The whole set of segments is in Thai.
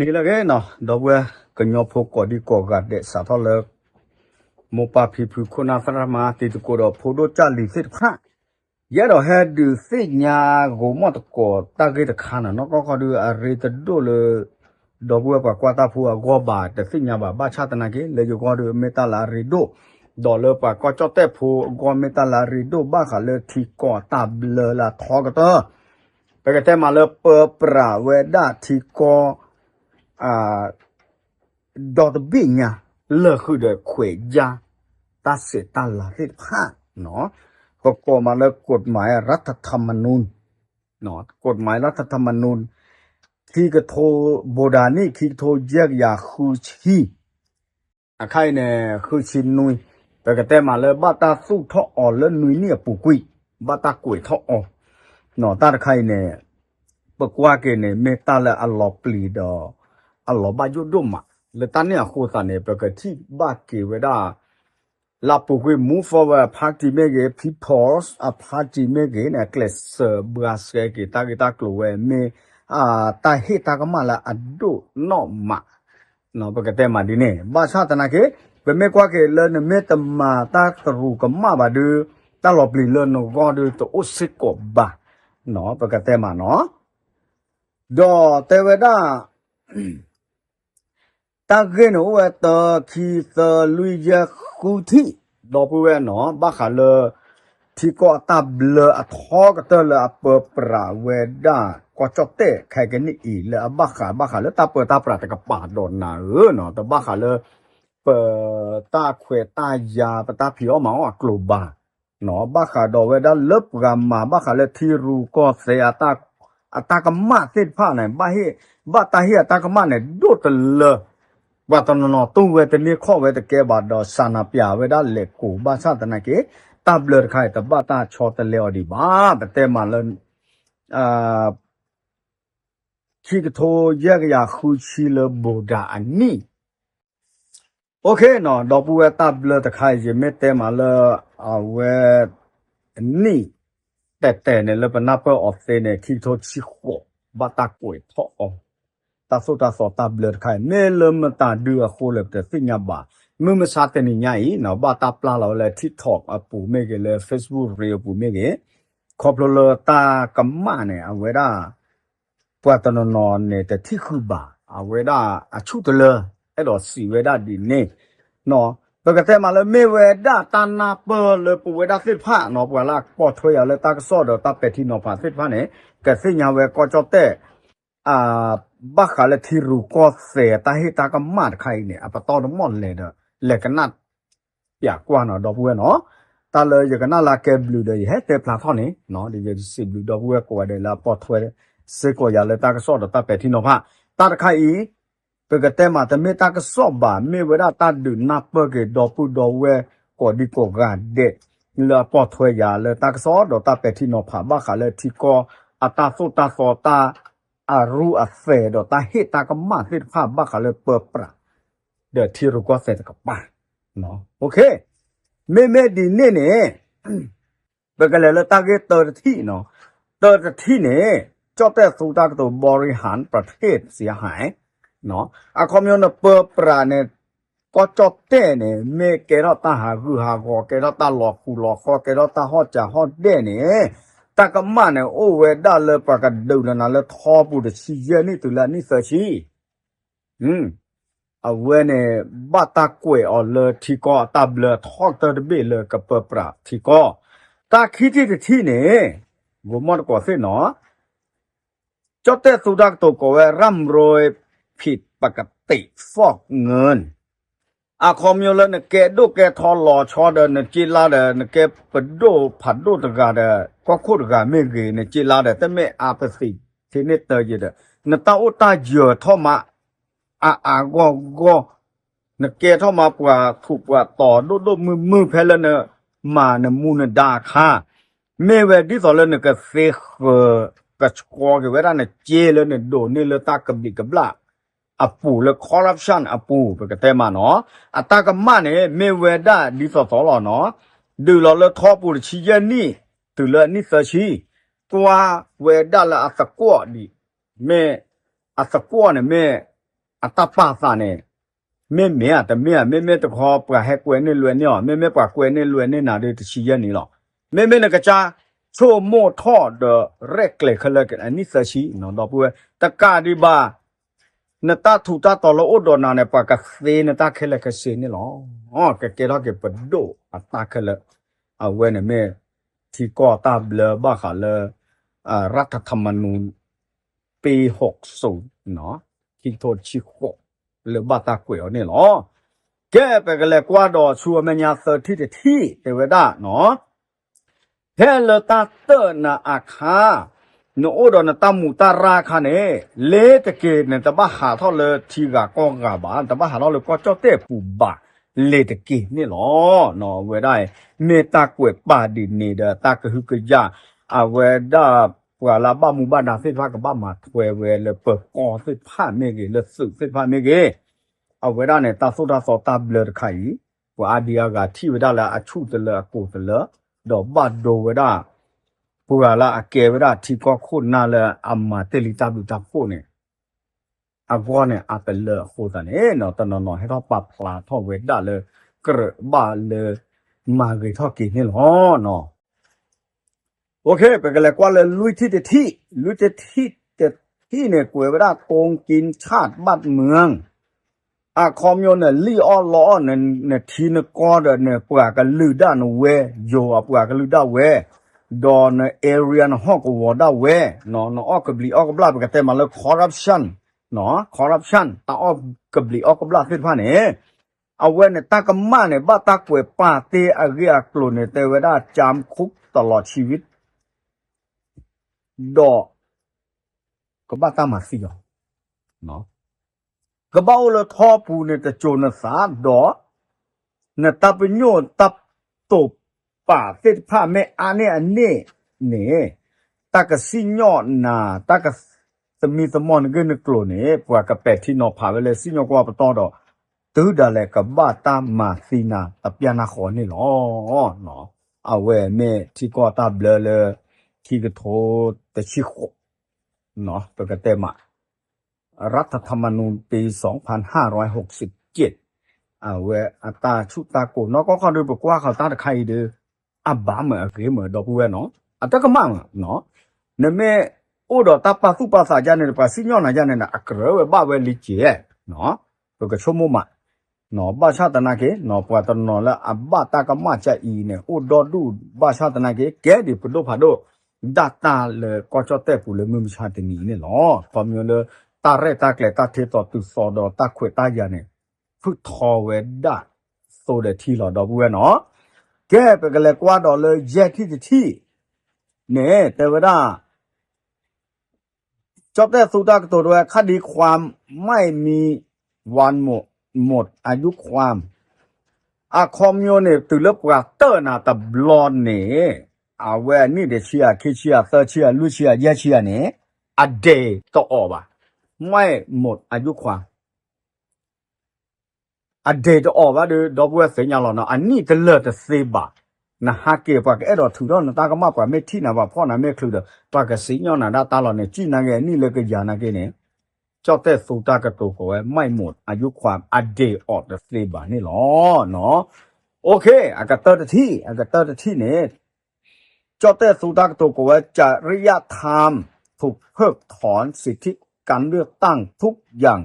นี่ละแกเนาะดอกเวกันยอพกกอดีกอกัดเดสาทอเลิกโมปาพิพุคุณาสรามาติตโกดอพูโดจาลิสิทค่ะยะดอเฮดูสิญาโกมอตโกตาเกตคานะเนาะก็ดูอะไรตะโดเลยดอกเวปากวาตาพูอกอบาแต่สิญาบาชาตนาเกเลยอยู่ก็ดูเมตาลาริโดดอเลปากก็จอเตพูกอเมตาลาริโดบ้าขาเลยทีกอตาเบลละทอกตอไปกะเตมาเลเปปราเวดาทีกอดอตบิญาเลิกคือเดขวยยาตาเสตาลาริพาเนาะก็มาเลิกกฎหมายรัฐธรรมนูญเนาะกฎหมายรัฐธรรมนูญที่กระโทโบดานี่ที่โทเยกยาคูชีใครเนี่ยคือชินนุยแต่ก็แต่มาเลยบ้าตาสู้ท่ออ่อนแล้วนุยเนี่ยปุกุยบ้าตากวยท่ออ่อนเนาะตาใครเนี่ยปกว่าเกเนี่ยเมตาละอัลลอฮ์ปลีดออัลลอฮ์บายุดุมะle tane a khosa ne prakati ba ke weda la pokwe move forward party mege peoples a party mege ne class braske ke ta klowe me ta he ta kama la ado no ma no pakate ma di ne ba sa tana ke be me kwa ke le ne me tama ta tru kama ba de ta lo pli le no go de to osik ko ba no pakate ma no do te wedaตาเกนโอเวตอคีเซลุยยะคูทีดอปเวเนาะบาคาเลที่ก็ตาเบลอทอกตะเลอเปปราเวดาก็จอเตใครกันนี่อีเลบาคาเลตาเปตาปราตะกปาดอนนาเนาะแต่บาคาเลเปตาเควตายาปตาผิวมาว่ากลูบาเนาะบาคาดอเวดาเลบกามาบาคาเลที่รูก็เสยตากมาเสดผ้าเนี่ยบาตาเฮตากมาเนี่ยดูตเลว่าตอนนั้นตู้เวทนี้ข้อเวทเก็บบาดสานาปยาเวดาเล็กกูบาชาตนะเกตับเลือดไข่ตับบาตาชอตเลวดีบ้าแต่มาเล่นคิดโทแยกยาคุชิเลบูดาอันนี้โอเคเนาะดอกบัวตับเลือดไข่จะไม่แต่มาเลยเวนี่แต่เนี่ยเลยเป็นนับเป็นออฟเซเนี่ยคิดโทชิโคบาตากวยท้อตาสุตาสอตาเบลดไข่เมลมตาเดือโคเลบแต่สิญาบามือมาชาเตนิญาอีเนาะบาตาปลาเราเลยทิกทอกปูเมเกเลยเฟซบุ๊กเรียปูเมเกขอบเลตากำมาเนี่ยเอาไว้ได้ปวดตนนอนเนี่ยแต่ที่คือบาเอาไว้ได้ชุดเลยไอ้ดอกสีไว้ได้ดีเนี่ยเนาะปกติมาเลยเมเวด้าตานาเปอเลยปูเวด้าสิผ้าเนาะปวดละปอดถอยเลยตากซอดตาเป็ดที่นอผ่าสิผ้าเนี่ยกับสิญาเวก็จอเตบักขะเลที่รูก็เสียตาให้ตากำมาดใครเนี่ยปะตอนมอนเลยเด้อเล็กนัดอยากกว่าเนาะดอกบัวเนาะตาเลยอย่างนั้นลาเกบลูเดย์เฮเตปลาท่อนี้เนาะเดี๋ยวจะสิบลูดอกบัวกว่าเดี๋ยวลาปอดถวยเสกว่าเลยตากระสอบตาเป็ดที่นอผ้าตาใครอีเป็นกระเตมาแต่ไม่ตากระสอบบ่าไม่เวลาตาดื่มนับเปิดเกดอกปูดอกเวกอดีกว่าเด็ดเลยปอดถวยยาเลยตากระสอบตาเป็ดที่นอผ้าบักขะเลยที่ก็ตาสุตาสอตาอารูอัเฟดตาเฮตากำมาสิภาพบ้าขาเลยเปิดปราเดี๋ยวที่รู้ก็เสร็จกับป้าเนาะโอเคไม่ดีเนี่ยเป็นกันเลยตาเกตอร์ที่เนาะตอร์ที่เนี่ยเจ้าแต่สุดาตัวบริหารประเทศเสียหายเนาะคอมมิวนิสต์เปิดปราเนี่ยก็เจ้าแต่เนี่ยไม่เกล้าตาหาคือหากอเกล้าตาหลอกคูหลอกคอเกล้าตาฮอดจ่าฮอดเด่เนี่ยตากำมาเนี่ยโอเวด้าเลยปากกาดูนะเลยทอปูดชีเยนี่ตุลานี่เสียชีเอาเวเนี่ยบาตากวยเอาเลยที่ก็ตาเบลทอตระเบลเลยกับเปปราที่ก็ตาคิดที่เนี่ยกูมอดกว่าสิเนาะเจ้าเตสุดักตัวก็เวร่ำรวยผิดปกติฟอกเงินคอมมิวนิสต์เนี่ยแกดูแกทอหล่อชอเดินเนี่ยจีลาเดินแกปดูผัดดูตะกาเดินก็คู่ตะกาไม่เกยเนี่ยจีลาเดินแต่ไม่อาภสิที่นี่เตยเดินเนี่ยตาอุตาเยอะท่อมาก็เนี่ยแกท่อมาปว่าถูกว่าต่อดูมือเพลเนี่ยมาเนี่ยมูเนี่ยด่าค่ะไม่เวดิสอเลยเนี่ยก็เสกก็ชกอกันเวลาเนี่ยเจเลยเนี่ยโดนเนี่ยเลยตากระบิกระบลาปูเลยคอร์รัปชันปูเป็นกระเตมาเนาะตากำมาเนี่ยไม่เวด้าดีสอสอหล่อเนาะดูเราเลยทอปูชีเยนี่ตัวเลยนี่เสียชีตัวเวด้าละอัสกัวดิแม่อัสกัวเนี่ยแม่ อัตตาปาสาเนี่ยเมียแต่เมียตะคอปะให้กวยในรวยเนี่ยเมียปะกวยในรวยในนาเดตชี้ยันนี่หรอเมียน่ะก็จะโชโมทอดเรกเลยเขาเลยกันอันนี้เสียชีเนาะดอกบัวตะกาดีบานตาถูตาตอลโอดอนาเนี่ยปะกะเซนตาเคเลกะเซนี่หรออ๋อแกเราเก็บปดโดอัตตาเคเลเอาเว้เนี่ยแม่ที่ก่อตาเบลบ้าขาเลรัฐธรรมนูญปี60เนาะที่โทษชิโคหรือบาตาเกวยเนี่ยหรอแกไปกันเลยกว่าดอชัวแม่ยาเซอร์ที่เตวดาเนาะเฮลตาเตอร์นาอาคาโนโอดอนตามูตาราคาเนเลตะเกเนตะบะหาทอเลทีกากองกาบาตะบะหาทอเลก็เจ้าเตปูบาเลตะเกนี่หรอเนาะเวได้เมตากวยปาดิเนเดตากะฮึกะยาอาเวดาปวาลาบามูบาดาเสพากะบามาถวยเวเลเปกอเสพาเมเกเลสึเสพาเมเกเอาเวดาเนี่ยตาโซดาโซตาเบลไข่ปวาอาเดียกาที่เวดาละอาชุตะเลอโกตะเลดอกบาดโดเวดาปูกาละอาเกเวดาที่ก็คุณนาเลอามาเตลิตาบุตาโคเนี่ยอากอเนี่ยอาเป็นเลโคตาเนี่ยเนาะตอนนอนให้ทอปรับปลาทอเวดาเลยกระบาเลยมาเกยทอกินนี่หรอเนาะโอเคไปกันเลยกว่าเลยลุยที่เนี่ยกวยเวดาโกงกินชาติบ้านเมืองอาคอมโยเนี่ยลีออล้อเนี่ยทีนกอเนี่ยปวากันลือด้านเวโยปวากันลือด้าเวดอนเอเรียนฮอกวอด้าเวเนาะออกกบลีออกกบลาไปกันแต่มาเลยคอร์รัปชันเนาะคอร์รัปชันตาออกกบลีออกกบลาเสร็จผ่านเนี่ยเอาเวเนี่ยตากำมาเนี่ยบ้าตากวยป้าเตอเรียกลุ่นเนี่ยแต่เวลาจำคุกตลอดชีวิตดอกก็บ้าตามาสิยเนาะก็บ้าเลยทอปูเนี่ยแต่โจนสาดอเนี่ยตาเป็นโยนตับตบป่าเสร็จผ่านไม่อันเนี่ยตากะสิญอนาตากะสมีสมอนเกนกลัวเนี่ยปวากะเป็ดที่นอผ่าไปเลยสิญอกว่าปตอดอตื้อดาเลกับบ้าตามาซีนาตะเปียนาขอนี่หรอเนาะเอาเว้แม่ที่ก็ตาเบลเลยที่กระโทตะชิโคเนาะปกติมารัฐธรรมนูญปี2567เอาเว้อัตราชุตาโกเนาะก็เขาดูบอกว่าเขาตาตะไคร้เด้ออับบาเหมือนเกเหมือนดอกบัวเนาะอัตกะมังเนาะเนี่ยแม่โอ้ดอตาปาสุปาสาจาเนี่ยปาสิญอนาจาเนี่ยนะอักเรเวบ้าเวลิเจเนาะปกชั่วโมงมาเนาะบ้าชาตนาเกเนาะปวดตนอนละอับบาตากะมาจะอีเนี่ยโอ้ดอดูบ้าชาตนาเกแกดิปโดพาโดดาตาเลยก็จะเตปูเลยมึงชาตินี้เนี่ยเนาะพอมีเลยตาเรตาเกลตาเทตอตุสอดอตาขวตายาเนี่ยพุทธเวดาโซเดทีหลอดอกบัวเนาะแกไปกันเลยกว่าดอเลยแยกที่เนี่ยแต่เวลาจบแต่สุดท้ายตัวด้วยคดีความไม่มีวันหมดอายุความอาคอมโยเนี่ยตื่นเลิกว่าเตอร์นาตะบลอนเนี่ยอาเวนี่เดชียคิเชียเตอร์เชียลูเชียเยเชียเนี่ยอเดย์ต่อออกไม่หมดอายุความอเดย์ต่อออกว่าเดี๋ยวดอกบัวเสียงหล่อเนาะอันนี้จะเลิศจะเซบะนะฮะเก็บปากเอดอถือดอนตาก็มากกว่าไม่ที่นะว่าพ่อนะไม่คลือเด้อปากเสียงน่ะตาหล่อเนี่ยจีนังเงนี่เลยก็ยานะเกเนี่ยเจ้าแต่สุตากระตุกไว้ไม่หมดอายุความอเดย์ออกจะเซบะนี่หรอเนาะโอเคอากาเตอร์ที่เนี่ยเจ้าแต่สุตากระตุกไว้จริยธรรมถูกเพิกถอนสิทธิการเลือกตั้งทุกอย่าง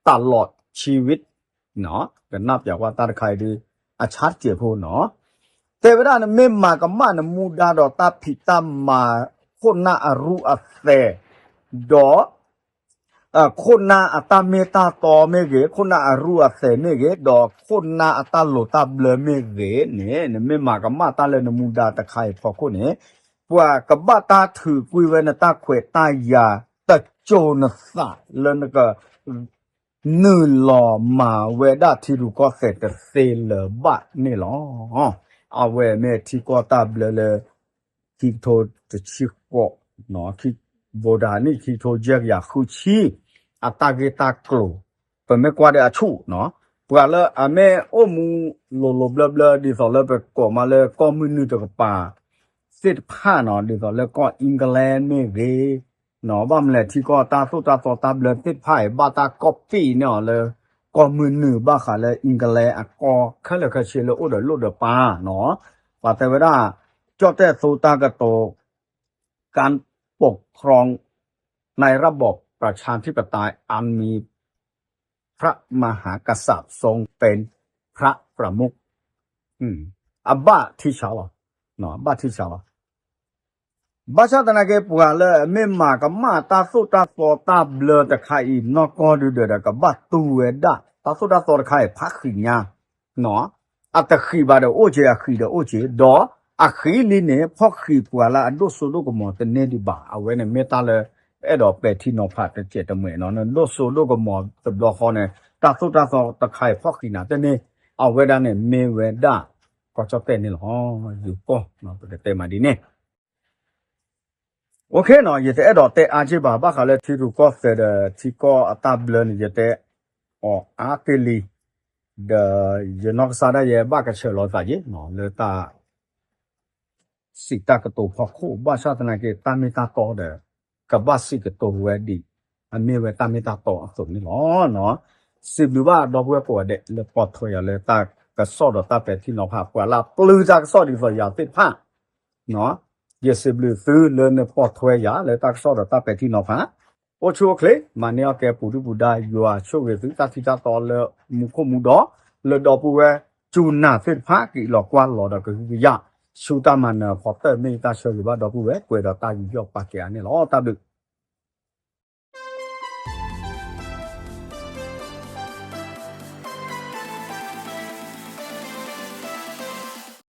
ตลอดชีวิตเนาะก็นับจากว่าตาใครดีอาชัดเจียพูเนาะแต่เวลาเนี่ยเมมมากับมาเนี่ยมูดาดอตาผิดตามมาคนน่าอรุอัเสดอคนน่าอัตาเมตาตอเมเกคนน่าอรุอัเสเมเกดอคนน่าอัตาโลตาเบลเมเกเนี่ยเมมากับมาตาเลยเนี่ยมูดาตะไคพอคนเนี่ยว่ากับบ้าตาถือกุยเวนตาเขวตายาตะโจนสะแล้วนก็นือหล่อมาเวดาที่ดูก็เสร็จเซเลบะนี่หรอเอาเวเมที่ก็ตาเบลเลยที่โทจะชิโกเนาะที่โบดานี่ที่โทเจียกอยากคุชีอัตาเกตากลูเป็นไม่กว่าเดอาชูเนาะปว่าเลยอเมโอมูโลเบลเบลดิสอเลไปก่อมาเลยก็มือนึตะกป่าเสร็จผ้าเนาะดิสอเลก็อังกฤษเมเก နော်ဘာမလဲတီကောတာသုတာတော်တာဘလတစ်ဖိုင်ဘာတာကော်ပီနော်လေကောမွန်နူဘာခါလေအင်္ဂလဲအကောခက်လက်ခက်ချေလို့လို့တော့ပါနော်ဘာแต่เวลาจอดแต่သုတာကတော့การปกครองในระบบประชาธิปไตยอันมีพระมหากษัตริย์ทรงเป็นพระประมุขอับบะที่ชาวเนาะอับบะที่ชาวဘာသာတနာကေပွာလဲမေမာကမာတာသုတာသောတာဘလတခိုင်နောကောဒုဒကဘတ်တူဝေဒတာသုတာသောတခိုင်ဖခိညာနော်အတခိဘာတော့အိုချေခိတော့အိုချေတော့အခီလီနေဖောက်ခိပွာလာအဒုဆုလုကမောတနေဒီဘာအဝဲနေမေတာလဲအဲ့တော့ပဲတီနောဖတ်တဲ့ကျက်တမွေနော်ဒုဆုလုကမောတဘလခေါနေတာသုတာသောတခိုင်ဖောက်ခိနာတနေအဝဲဒါနဲ့မေဝေဒကောချတဲ့နေလောယူကောနော်တဲ့မဒီနေโอเคเนาะยแต่ดอแต่อาจิบาบะคาเลที่รูก็เฟดที่ก็อัตบลนยแต่อ๋ออาเตลีเดยนอกซาได้ยบะกะเชลอซาจิเนาะเลตาสิตากะโตพอโคบะชาตนาเกตามิตาโตเดกะบะสิกะโตเวดิอันเมเวตามิตาโตอสุนี่เนาะสิบลูบาดอกเวปอเดเลปอทอยเลตากะซอดตาเปที่เนาะภาพกว่าลาปลือจากซอดิฟยาติดผ้าเนาะยสิบลูซื้อเลนปอทวยาเลยตักซอดตาเป็ดที่นอฟ้าโอชัวเคลมาเนี่ยแกปูดูปูได้ยัวช่วยซื้อตักที่จะต่อเลยมุขมุดอเลยดอปูเวจูน่าเส้นผ้ากี่หลอกกว่าหลอดก็คือยาชูตามันพอเตอร์ไม่ตาเชื่อว่าดอปูเวกวยดอตาอยู่ยอกปากแกเนี่ยหรอตาดึก